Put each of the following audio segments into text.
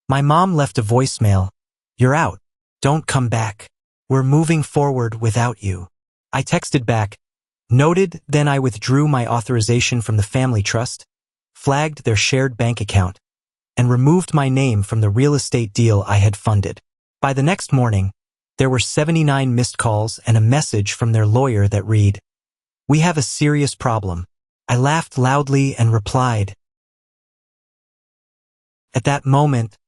My mom left a voicemail. "You're out. Don't come back. We're moving forward without you." I texted back, "Noted." Then I withdrew my authorization from the family trust, flagged their shared bank account, and removed my name from the real estate deal I had funded. By the next morning, there were 79 missed calls and a message from their lawyer that read, "We have a serious problem." I laughed loudly and replied. At that moment,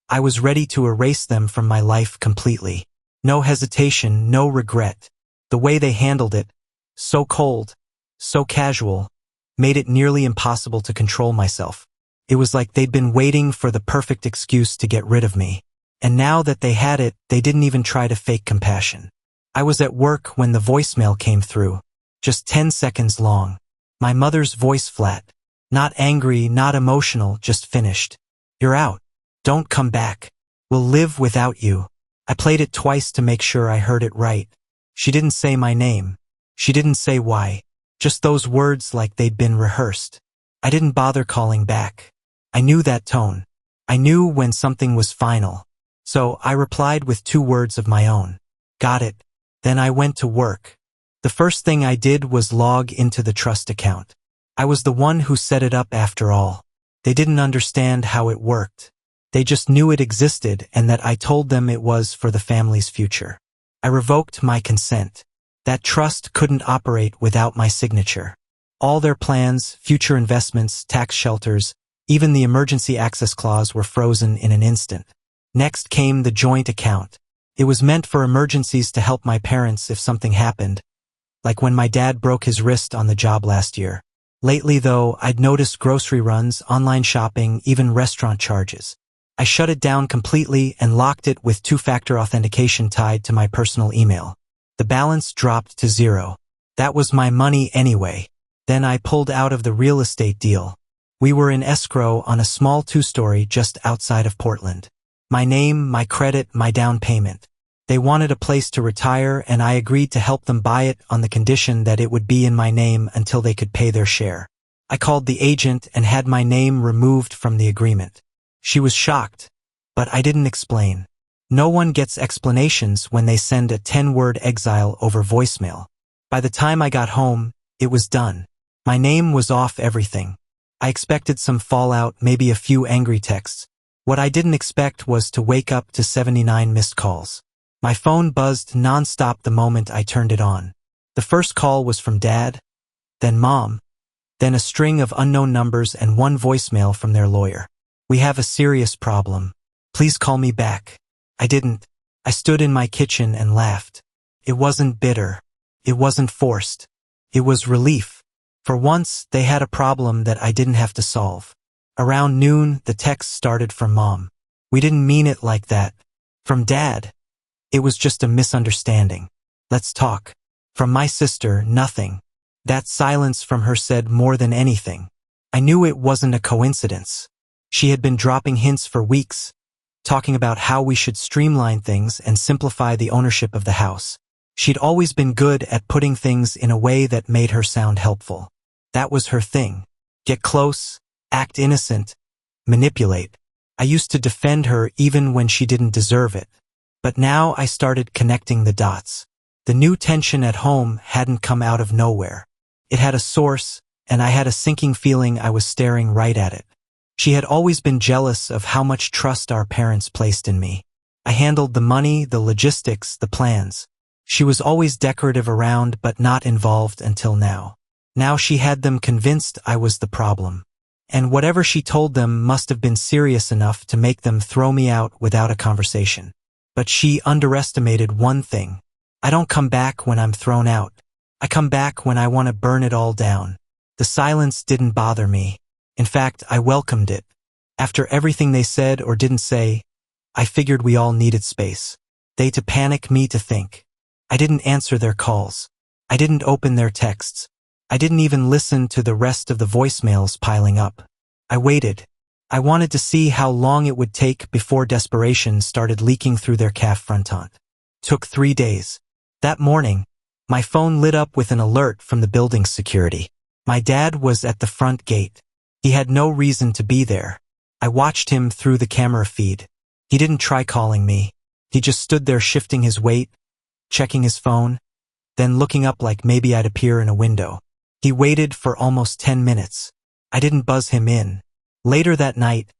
I was ready to erase them from my life completely. No hesitation, no regret. The way they handled it, so cold, so casual, made it nearly impossible to control myself. It was like they'd been waiting for the perfect excuse to get rid of me. And now that they had it, they didn't even try to fake compassion. I was at work when the voicemail came through, just 10 seconds long. My mother's voice flat, not angry, not emotional, just finished. "You're out. Don't come back. We'll live without you." I played it twice to make sure I heard it right. She didn't say my name. She didn't say why. Just those words like they'd been rehearsed. I didn't bother calling back. I knew that tone. I knew when something was final. So I replied with 2 words of my own. "Got it." Then I went to work. The first thing I did was log into the trust account. I was the one who set it up after all. They didn't understand how it worked. They just knew it existed and that I told them it was for the family's future. I revoked my consent. That trust couldn't operate without my signature. All their plans, future investments, tax shelters, even the emergency access clause were frozen in an instant. Next came the joint account. It was meant for emergencies to help my parents if something happened, like when my dad broke his wrist on the job last year. Lately, though, I'd noticed grocery runs, online shopping, even restaurant charges. I shut it down completely and locked it with 2-factor authentication tied to my personal email. The balance dropped to 0. That was my money anyway. Then I pulled out of the real estate deal. We were in escrow on a small 2-story just outside of Portland. My name, my credit, my down payment. They wanted a place to retire, and I agreed to help them buy it on the condition that it would be in my name until they could pay their share. I called the agent and had my name removed from the agreement. She was shocked, but I didn't explain. No one gets explanations when they send a 10-word exile over voicemail. By the time I got home, it was done. My name was off everything. I expected some fallout, maybe a few angry texts. What I didn't expect was to wake up to 79 missed calls. My phone buzzed nonstop the moment I turned it on. The first call was from Dad, then Mom, then a string of unknown numbers and 1 voicemail from their lawyer. "We have a serious problem. Please call me back." I didn't. I stood in my kitchen and laughed. It wasn't bitter. It wasn't forced. It was relief. For once, they had a problem that I didn't have to solve. Around noon, the text started from Mom. "We didn't mean it like that." From Dad, "It was just a misunderstanding. Let's talk." From my sister, nothing. That silence from her said more than anything. I knew it wasn't a coincidence. She had been dropping hints for weeks, talking about how we should streamline things and simplify the ownership of the house. She'd always been good at putting things in a way that made her sound helpful. That was her thing. Get close, act innocent, manipulate. I used to defend her even when she didn't deserve it. But now I started connecting the dots. The new tension at home hadn't come out of nowhere. It had a source, and I had a sinking feeling I was staring right at it. She had always been jealous of how much trust our parents placed in me. I handled the money, the logistics, the plans. She was always decorative around but not involved until now. Now she had them convinced I was the problem. And whatever she told them must have been serious enough to make them throw me out without a conversation. But she underestimated one thing. I don't come back when I'm thrown out. I come back when I want to burn it all down. The silence didn't bother me. In fact, I welcomed it. After everything they said or didn't say, I figured we all needed space. They to panic, me to think. I didn't answer their calls. I didn't open their texts. I didn't even listen to the rest of the voicemails piling up. I waited. I wanted to see how long it would take before desperation started leaking through their calf fronton. Took 3 days. That morning, my phone lit up with an alert from the building's security. My dad was at the front gate. He had no reason to be there. I watched him through the camera feed. He didn't try calling me. He just stood there shifting his weight, checking his phone, then looking up like maybe I'd appear in a window. He waited for almost 10 minutes. I didn't buzz him in. Later that night,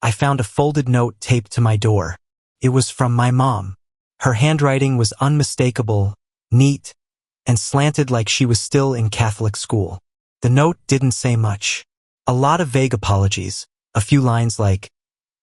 I found a folded note taped to my door. It was from my mom. Her handwriting was unmistakable, neat, and slanted like she was still in Catholic school. The note didn't say much. A lot of vague apologies, a few lines like,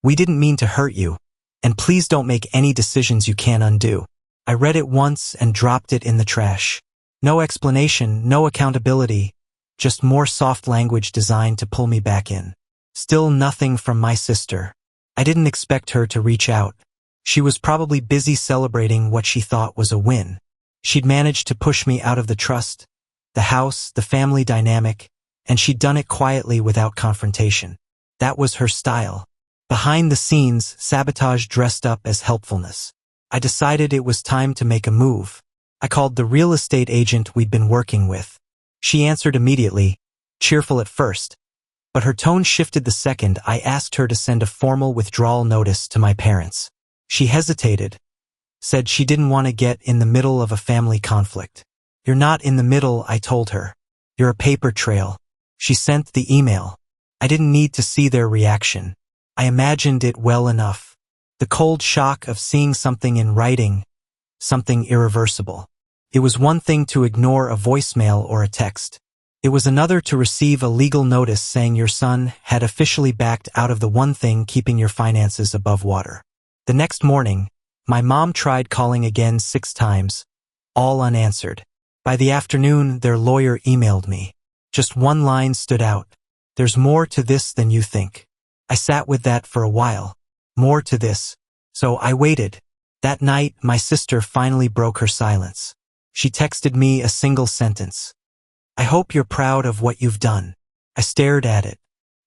"We didn't mean to hurt you, and please don't make any decisions you can't undo." I read it once and dropped it in the trash. No explanation, no accountability, just more soft language designed to pull me back in. Still nothing from my sister. I didn't expect her to reach out. She was probably busy celebrating what she thought was a win. She'd managed to push me out of the trust, the house, the family dynamic, and she'd done it quietly without confrontation. That was her style. Behind the scenes, sabotage dressed up as helpfulness. I decided it was time to make a move. I called the real estate agent we'd been working with. She answered immediately, cheerful at first, but her tone shifted the second I asked her to send a formal withdrawal notice to my parents. She hesitated, said she didn't want to get in the middle of a family conflict. "You're not in the middle," I told her. "You're a paper trail." She sent the email. I didn't need to see their reaction. I imagined it well enough. The cold shock of seeing something in writing, something irreversible. It was one thing to ignore a voicemail or a text. It was another to receive a legal notice saying your son had officially backed out of the one thing keeping your finances above water. The next morning, my mom tried calling again 6 times, all unanswered. By the afternoon, their lawyer emailed me. Just one line stood out. "There's more to this than you think." I sat with that for a while. More to this. So I waited. That night, my sister finally broke her silence. She texted me a single sentence. "I hope you're proud of what you've done." I stared at it.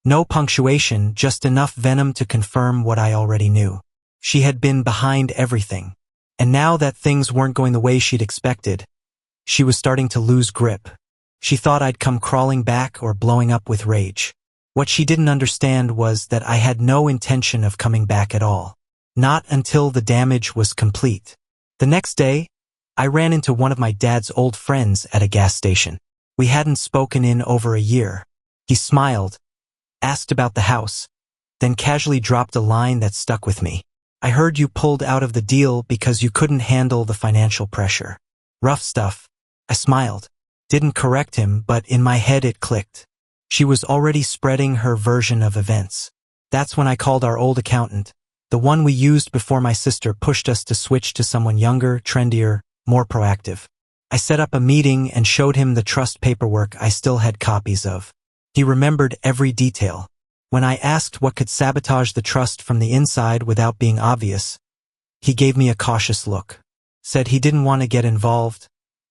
No punctuation, just enough venom to confirm what I already knew. She had been behind everything. And now that things weren't going the way she'd expected, she was starting to lose grip. She thought I'd come crawling back or blowing up with rage. What she didn't understand was that I had no intention of coming back at all. Not until the damage was complete. The next day, I ran into one of my dad's old friends at a gas station. We hadn't spoken in over a year. He smiled, asked about the house, then casually dropped a line that stuck with me. "I heard you pulled out of the deal because you couldn't handle the financial pressure." Rough stuff. I smiled. Didn't correct him, but in my head it clicked. She was already spreading her version of events. That's when I called our old accountant, the one we used before my sister pushed us to switch to someone younger, trendier, more proactive. I set up a meeting and showed him the trust paperwork I still had copies of. He remembered every detail. When I asked what could sabotage the trust from the inside without being obvious, he gave me a cautious look. Said he didn't want to get involved,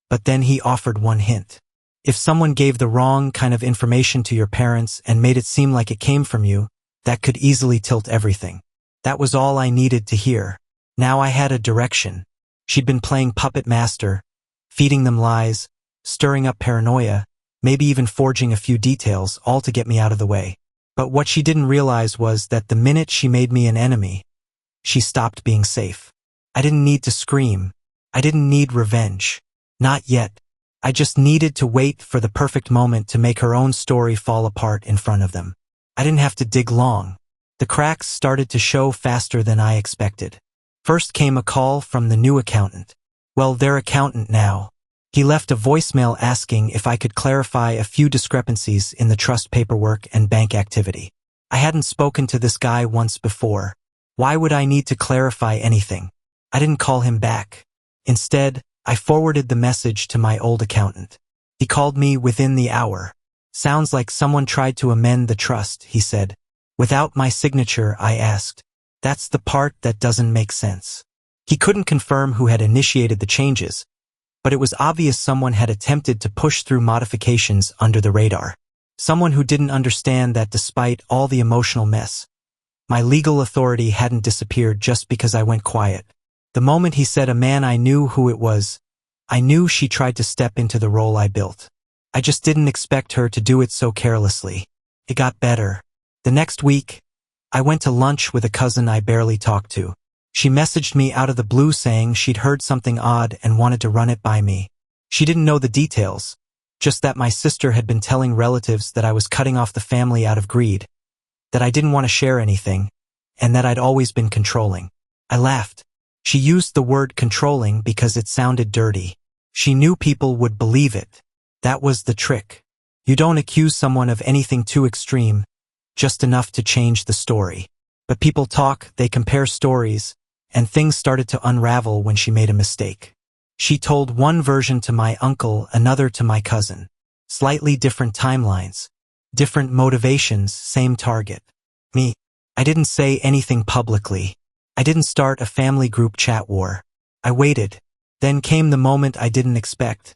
but then he offered one hint. If someone gave the wrong kind of information to your parents and made it seem like it came from you, that could easily tilt everything. That was all I needed to hear. Now I had a direction. She'd been playing puppet master, feeding them lies, stirring up paranoia, maybe even forging a few details, all to get me out of the way. But what she didn't realize was that the minute she made me an enemy, she stopped being safe. I didn't need to scream. I didn't need revenge. Not yet. I just needed to wait for the perfect moment to make her own story fall apart in front of them. I didn't have to dig long. The cracks started to show faster than I expected. First came a call from the new accountant. Well, their accountant now. He left a voicemail asking if I could clarify a few discrepancies in the trust paperwork and bank activity. I hadn't spoken to this guy once before. Why would I need to clarify anything? I didn't call him back. Instead, I forwarded the message to my old accountant. He called me within the hour. "Sounds like someone tried to amend the trust," he said. "Without my signature," I asked. "That's the part that doesn't make sense." He couldn't confirm who had initiated the changes, but it was obvious someone had attempted to push through modifications under the radar. Someone who didn't understand that despite all the emotional mess, my legal authority hadn't disappeared just because I went quiet. The moment he said a man, I knew who it was. I knew she tried to step into the role I built. I just didn't expect her to do it so carelessly. It got better. The next week, I went to lunch with a cousin I barely talked to. She messaged me out of the blue saying she'd heard something odd and wanted to run it by me. She didn't know the details, just that my sister had been telling relatives that I was cutting off the family out of greed, that I didn't want to share anything, and that I'd always been controlling. I laughed. She used the word controlling because it sounded dirty. She knew people would believe it. That was the trick. You don't accuse someone of anything too extreme, just enough to change the story. But people talk, they compare stories, and things started to unravel when she made a mistake. She told one version to my uncle, another to my cousin. Slightly different timelines, different motivations, same target. Me. I didn't say anything publicly. I didn't start a family group chat war. I waited. Then came the moment I didn't expect,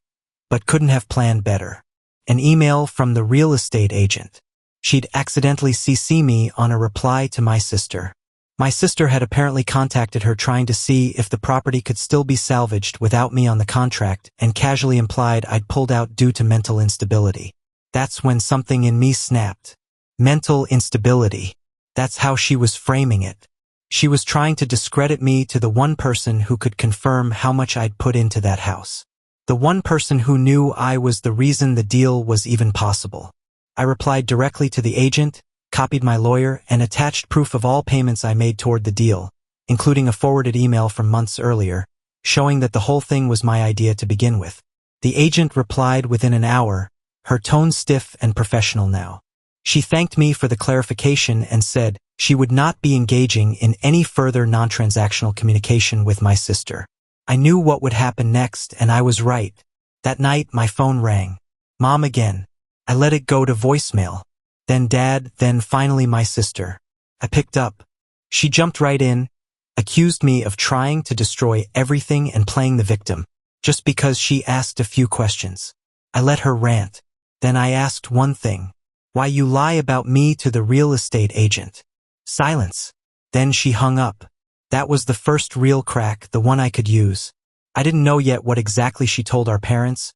but couldn't have planned better. An email from the real estate agent. She'd accidentally CC me on a reply to my sister. My sister had apparently contacted her trying to see if the property could still be salvaged without me on the contract and casually implied I'd pulled out due to mental instability. That's when something in me snapped. Mental instability. That's how she was framing it. She was trying to discredit me to the one person who could confirm how much I'd put into that house. The one person who knew I was the reason the deal was even possible. I replied directly to the agent, copied my lawyer, and attached proof of all payments I made toward the deal, including a forwarded email from months earlier, showing that the whole thing was my idea to begin with. The agent replied within an hour, her tone stiff and professional now. She thanked me for the clarification and said she would not be engaging in any further non-transactional communication with my sister. I knew what would happen next, and I was right. That night, my phone rang. Mom again. I let it go to voicemail. Then Dad, then finally my sister. I picked up. She jumped right in, accused me of trying to destroy everything and playing the victim, just because she asked a few questions. I let her rant. Then I asked one thing. Why you lie about me to the real estate agent? Silence. Then she hung up. That was the first real crack, the one I could use. I didn't know yet what exactly she told our parents,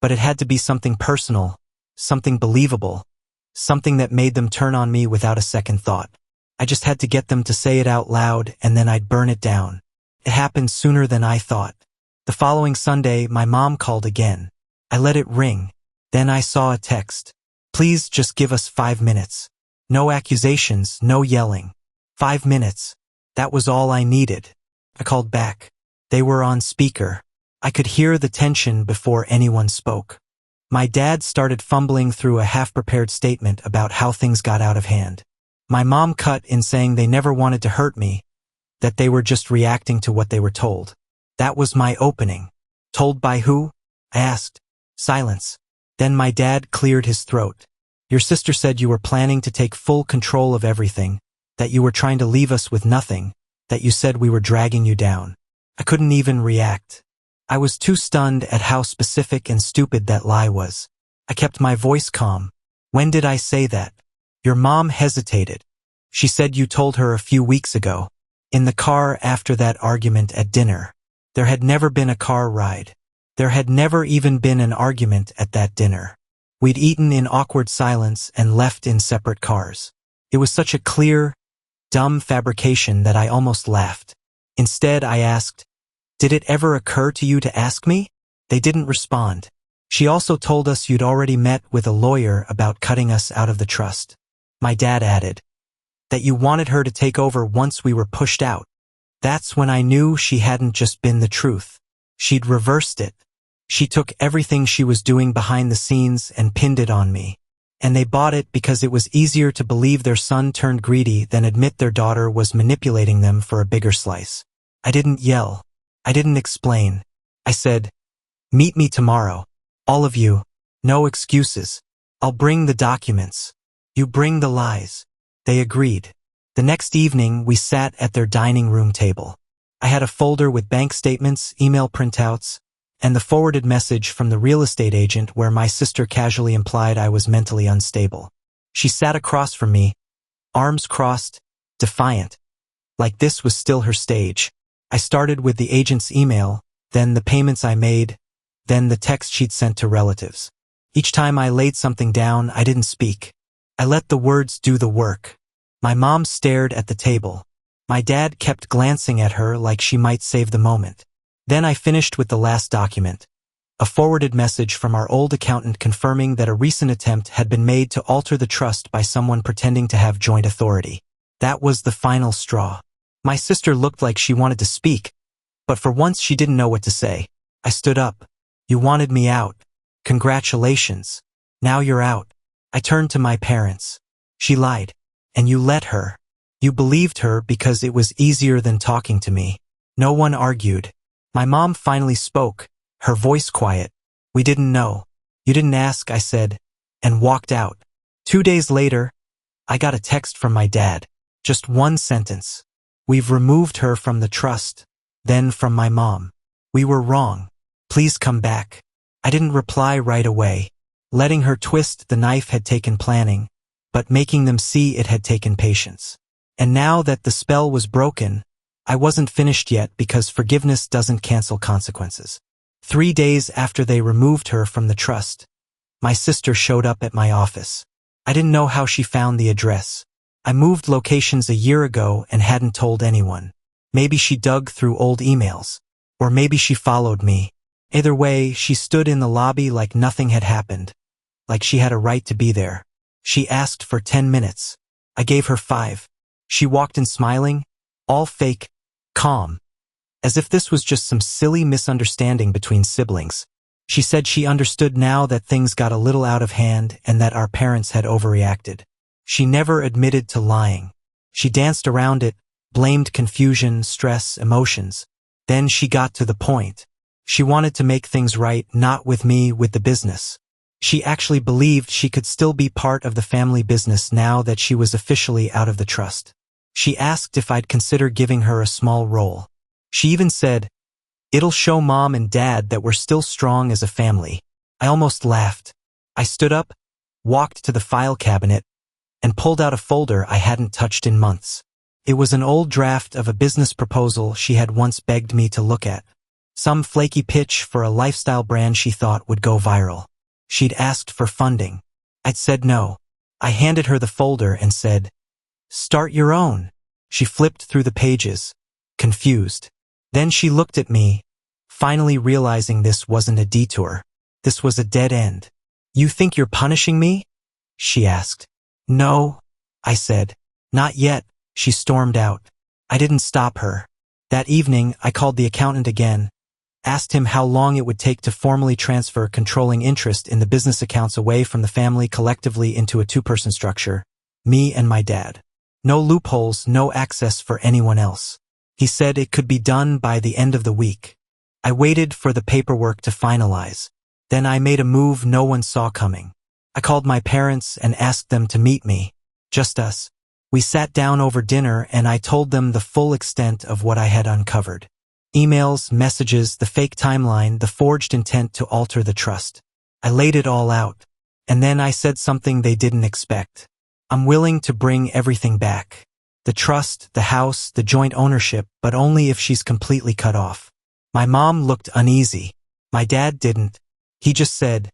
but it had to be something personal, something believable, something that made them turn on me without a second thought. I just had to get them to say it out loud, and then I'd burn it down. It happened sooner than I thought. The following Sunday, my mom called again. I let it ring. Then I saw a text. Please just give us 5 minutes. No accusations, no yelling. 5 minutes. That was all I needed. I called back. They were on speaker. I could hear the tension before anyone spoke. My dad started fumbling through a half-prepared statement about how things got out of hand. My mom cut in saying they never wanted to hurt me, that they were just reacting to what they were told. That was my opening. Told by who? I asked. Silence. Then my dad cleared his throat. Your sister said you were planning to take full control of everything, that you were trying to leave us with nothing, that you said we were dragging you down. I couldn't even react. I was too stunned at how specific and stupid that lie was. I kept my voice calm. When did I say that? Your mom hesitated. She said you told her a few weeks ago, in the car after that argument at dinner. There had never been a car ride. There had never even been an argument at that dinner. We'd eaten in awkward silence and left in separate cars. It was such a clear, dumb fabrication that I almost laughed. Instead, I asked, did it ever occur to you to ask me? They didn't respond. She also told us you'd already met with a lawyer about cutting us out of the trust. My dad added, that you wanted her to take over once we were pushed out. That's when I knew she hadn't just been the truth. She'd reversed it. She took everything she was doing behind the scenes and pinned it on me. And they bought it because it was easier to believe their son turned greedy than admit their daughter was manipulating them for a bigger slice. I didn't yell. I didn't explain. I said, meet me tomorrow. All of you. No excuses. I'll bring the documents. You bring the lies. They agreed. The next evening, we sat at their dining room table. I had a folder with bank statements, email printouts, and the forwarded message from the real estate agent where my sister casually implied I was mentally unstable. She sat across from me, arms crossed, defiant, like this was still her stage. I started with the agent's email, then the payments I made, then the text she'd sent to relatives. Each time I laid something down, I didn't speak. I let the words do the work. My mom stared at the table. My dad kept glancing at her like she might save the moment. Then I finished with the last document. A forwarded message from our old accountant confirming that a recent attempt had been made to alter the trust by someone pretending to have joint authority. That was the final straw. My sister looked like she wanted to speak, but for once she didn't know what to say. I stood up. You wanted me out. Congratulations. Now you're out. I turned to my parents. She lied. And you let her. You believed her because it was easier than talking to me. No one argued. My mom finally spoke, her voice quiet. We didn't know. You didn't ask, I said, and walked out. 2 days later, I got a text from my dad. Just one sentence. We've removed her from the trust. Then from my mom. We were wrong. Please come back. I didn't reply right away. Letting her twist the knife had taken planning, but making them see it had taken patience. And now that the spell was broken, I wasn't finished yet because forgiveness doesn't cancel consequences. 3 days after they removed her from the trust, my sister showed up at my office. I didn't know how she found the address. I moved locations a year ago and hadn't told anyone. Maybe she dug through old emails. Or maybe she followed me. Either way, she stood in the lobby like nothing had happened. Like she had a right to be there. She asked for 10 minutes. I gave her 5. She walked in smiling, all fake, calm. As if this was just some silly misunderstanding between siblings. She said she understood now that things got a little out of hand and that our parents had overreacted. She never admitted to lying. She danced around it, blamed confusion, stress, emotions. Then she got to the point. She wanted to make things right, not with me, with the business. She actually believed she could still be part of the family business now that she was officially out of the trust. She asked if I'd consider giving her a small role. She even said, "It'll show Mom and Dad that we're still strong as a family." I almost laughed. I stood up, walked to the file cabinet, and pulled out a folder I hadn't touched in months. It was an old draft of a business proposal she had once begged me to look at. Some flaky pitch for a lifestyle brand she thought would go viral. She'd asked for funding. I'd said no. I handed her the folder and said, "Start your own." She flipped through the pages, confused. Then she looked at me, finally realizing this wasn't a detour. This was a dead end. "You think you're punishing me?" she asked. "No," I said. "Not yet," she stormed out. I didn't stop her. That evening, I called the accountant again, asked him how long it would take to formally transfer controlling interest in the business accounts away from the family collectively into a 2-person structure, me and my dad. No loopholes, no access for anyone else. He said it could be done by the end of the week. I waited for the paperwork to finalize. Then I made a move no one saw coming. I called my parents and asked them to meet me. Just us. We sat down over dinner and I told them the full extent of what I had uncovered. Emails, messages, the fake timeline, the forged intent to alter the trust. I laid it all out. And then I said something they didn't expect. I'm willing to bring everything back. The trust, the house, the joint ownership, but only if she's completely cut off. My mom looked uneasy. My dad didn't. He just said,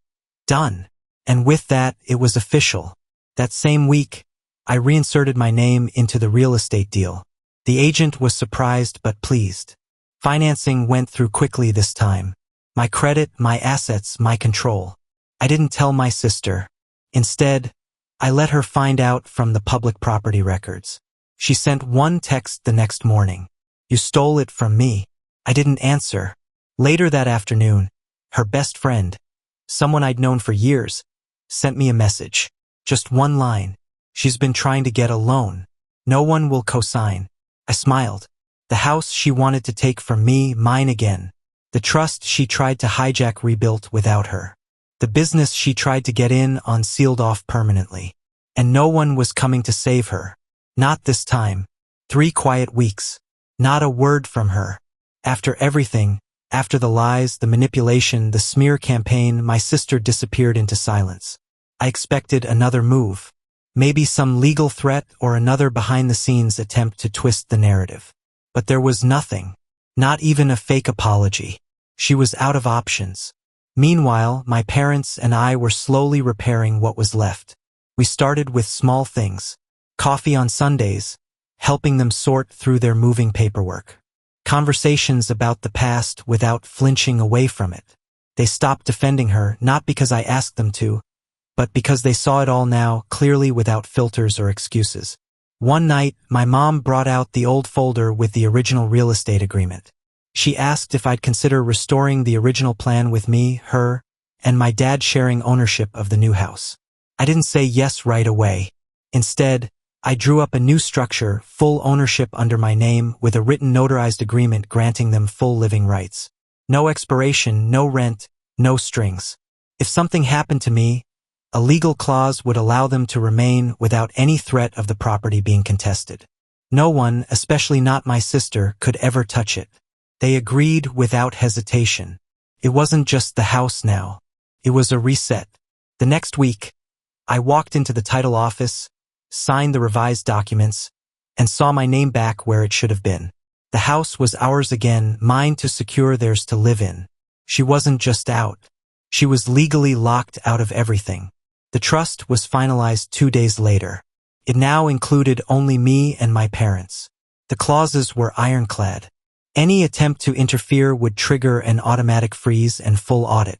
"Done." And with that, it was official. That same week, I reinserted my name into the real estate deal. The agent was surprised but pleased. Financing went through quickly this time. My credit, my assets, my control. I didn't tell my sister. Instead, I let her find out from the public property records. She sent one text the next morning. "You stole it from me." I didn't answer. Later that afternoon, her best friend, someone I'd known for years, sent me a message. Just one line. "She's been trying to get a loan. No one will co-sign." I smiled. The house she wanted to take from me, mine again. The trust she tried to hijack rebuilt without her. The business she tried to get in on sealed off permanently. And no one was coming to save her. Not this time. 3 quiet weeks. Not a word from her. After everything, after the lies, the manipulation, the smear campaign, my sister disappeared into silence. I expected another move. Maybe some legal threat or another behind-the-scenes attempt to twist the narrative. But there was nothing. Not even a fake apology. She was out of options. Meanwhile, my parents and I were slowly repairing what was left. We started with small things. coffee on Sundays, helping them sort through their moving paperwork. Conversations about the past without flinching away from it. They stopped defending her, not because I asked them to, but because they saw it all now, clearly without filters or excuses. One night, my mom brought out the old folder with the original real estate agreement. She asked if I'd consider restoring the original plan with me, her, and my dad sharing ownership of the new house. I didn't say yes right away. Instead, I drew up a new structure, full ownership under my name, with a written notarized agreement granting them full living rights. No expiration, no rent, no strings. If something happened to me, a legal clause would allow them to remain without any threat of the property being contested. No one, especially not my sister, could ever touch it. They agreed without hesitation. It wasn't just the house now. It was a reset. The next week, I walked into the title office, signed the revised documents, and saw my name back where it should have been. The house was ours again, mine to secure, theirs to live in. She wasn't just out. She was legally locked out of everything. The trust was finalized 2 days later. It now included only me and my parents. The clauses were ironclad. Any attempt to interfere would trigger an automatic freeze and full audit.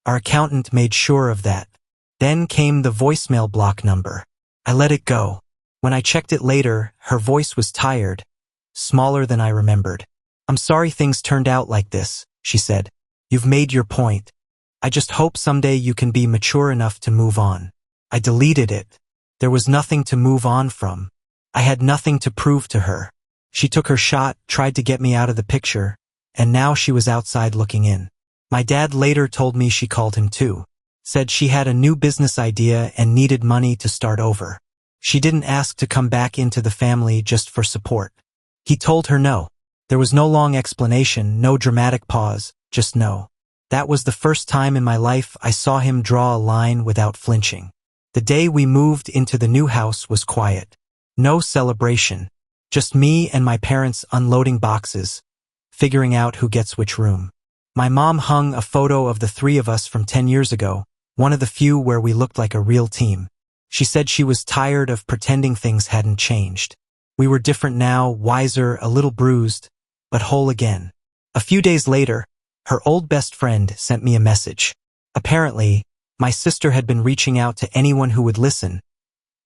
Our accountant made sure of that. Then came the voicemail block number. I let it go. When I checked it later, her voice was tired, smaller than I remembered. "I'm sorry things turned out like this," she said. "You've made your point. I just hope someday you can be mature enough to move on." I deleted it. There was nothing to move on from. I had nothing to prove to her. She took her shot, tried to get me out of the picture, and now she was outside looking in. My dad later told me she called him too. Said she had a new business idea and needed money to start over. She didn't ask to come back into the family just for support. He told her no. There was no long explanation, no dramatic pause, just no. That was the first time in my life I saw him draw a line without flinching. The day we moved into the new house was quiet. No celebration. Just me and my parents unloading boxes, figuring out who gets which room. My mom hung a photo of the three of us from 10 years ago, one of the few where we looked like a real team. She said she was tired of pretending things hadn't changed. We were different now, wiser, a little bruised, but whole again. A few days later, her old best friend sent me a message. Apparently, my sister had been reaching out to anyone who would listen,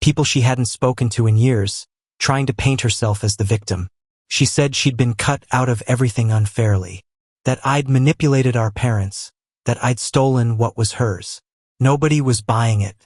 people she hadn't spoken to in years, trying to paint herself as the victim. She said she'd been cut out of everything unfairly, that I'd manipulated our parents, that I'd stolen what was hers. Nobody was buying it.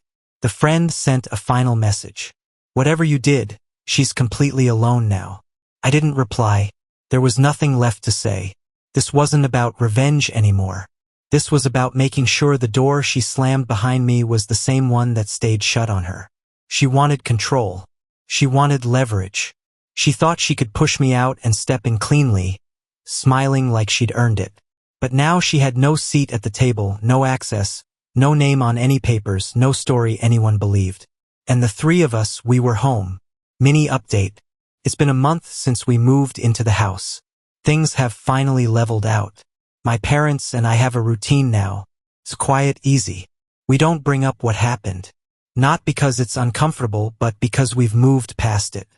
The friend sent a final message. "Whatever you did, she's completely alone now." I didn't reply. There was nothing left to say. This wasn't about revenge anymore. This was about making sure the door she slammed behind me was the same one that stayed shut on her. She wanted control. She wanted leverage. She thought she could push me out and step in cleanly, smiling like she'd earned it. But now she had no seat at the table, no access, no name on any papers, no story anyone believed. And the three of us, we were home. Mini update. It's been a month since we moved into the house. Things have finally leveled out. My parents and I have a routine now. It's quiet, easy. We don't bring up what happened. Not because it's uncomfortable, but because we've moved past it.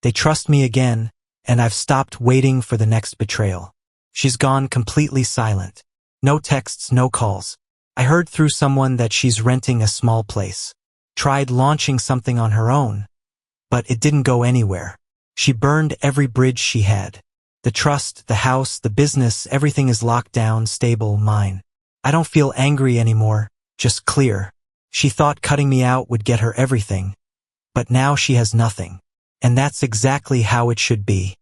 They trust me again, and I've stopped waiting for the next betrayal. She's gone completely silent. No texts, no calls. I heard through someone that she's renting a small place. Tried launching something on her own, but it didn't go anywhere. She burned every bridge she had. The trust, the house, the business, everything is locked down, stable, mine. I don't feel angry anymore, just clear. She thought cutting me out would get her everything, but now she has nothing. And that's exactly how it should be.